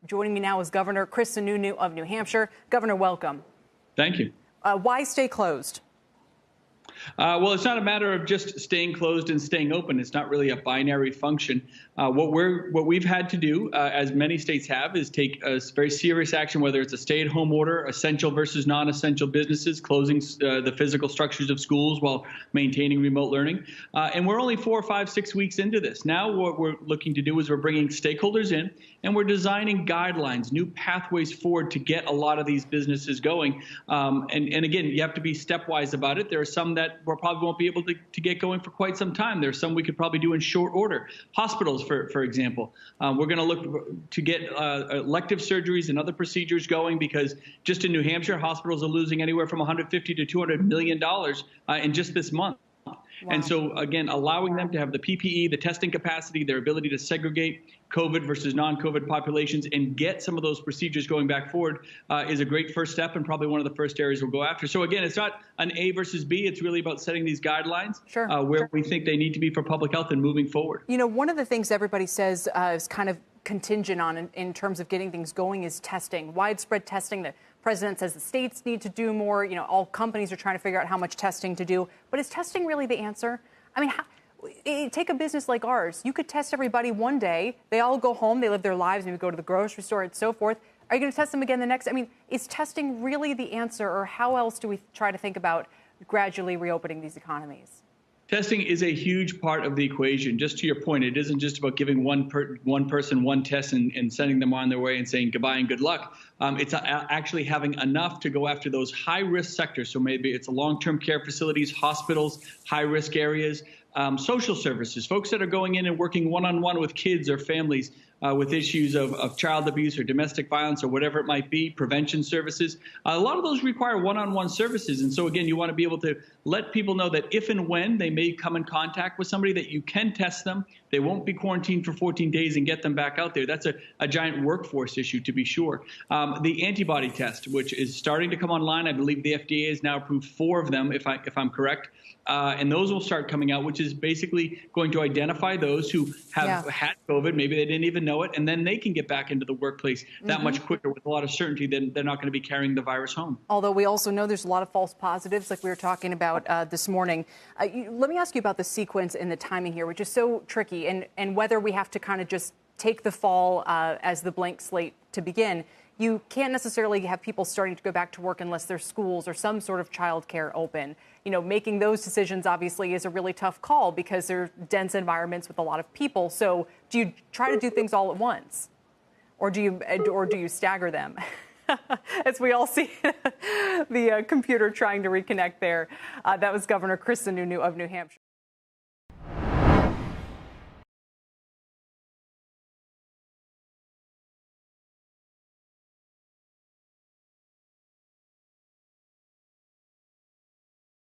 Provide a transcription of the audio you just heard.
Joining me now is Governor Chris Sununu of New Hampshire. Governor, welcome. Thank you. Why stay closed? Well, it's not a matter of just staying closed and staying open. It's not really a binary function. What we've had to do, as many states have, is take a very serious action, whether it's a stay-at-home order, essential versus non-essential businesses, closing the physical structures of schools while maintaining remote learning. And we're only 4, 5, 6 weeks into this. Now what we're looking to do is we're bringing stakeholders in, and we're designing guidelines, new pathways forward to get a lot of these businesses going. And again, you have to be stepwise about it. There are some that we probably won't be able to get going for quite some time. There's some we could probably do in short order. Hospitals, for example. We're going to look to get elective surgeries and other procedures going, because just in New Hampshire, hospitals are losing anywhere from $150 to $200 million in just this month. Wow. And so, again, allowing them to have the PPE, the testing capacity, their ability to segregate COVID versus non-COVID populations and get some of those procedures going back forward is a great first step, and probably one of the first areas we'll go after. So, again, it's not an A versus B. It's really about setting these guidelines where we think they need to be for public health and moving forward. You know, one of the things everybody says is kind of contingent on in terms of getting things going is testing, widespread testing. The president says the states need to do more. You know, all companies are trying to figure out how much testing to do. But is testing really the answer? I mean, take a business like ours. You could test everybody one day. They all go home. They live their lives. Maybe go to the grocery store and so forth. Are you going to test them again the next? I mean, is testing really the answer, or how else do we try to think about gradually reopening these economies? Testing is a huge part of the equation. Just to your point, it isn't just about giving one person one test and sending them on their way and saying goodbye and good luck. It's actually having enough to go after those high-risk sectors. So maybe it's long-term care facilities, hospitals, high-risk areas, social services, folks that are going in and working one-on-one with kids or families with issues of child abuse or domestic violence or whatever it might be, prevention services. A lot of those require one-on-one services. And so, again, you want to be able to let people know that if and when they may come in contact with somebody, that you can test them. They won't be quarantined for 14 days and get them back out there. That's a giant workforce issue, to be sure. The antibody test, which is starting to come online. I believe the FDA has now approved 4 of them, if I'm correct. And those will start coming out, which is basically going to identify those who have had COVID. Maybe they didn't even know it, and then they can get back into the workplace that much quicker with a lot of certainty than they're not going to be carrying the virus home. Although we also know there's a lot of false positives, like we were talking about this morning. Let me ask you about the sequence and the timing here, which is so tricky, and whether we have to kind of just take the fall as the blank slate to begin. You can't necessarily have people starting to go back to work unless there's schools or some sort of childcare open. You know, making those decisions obviously is a really tough call because they're dense environments with a lot of people. So do you try to do things all at once, or do you stagger them? As we all see the computer trying to reconnect there. That was Governor Chris Sununu of New Hampshire.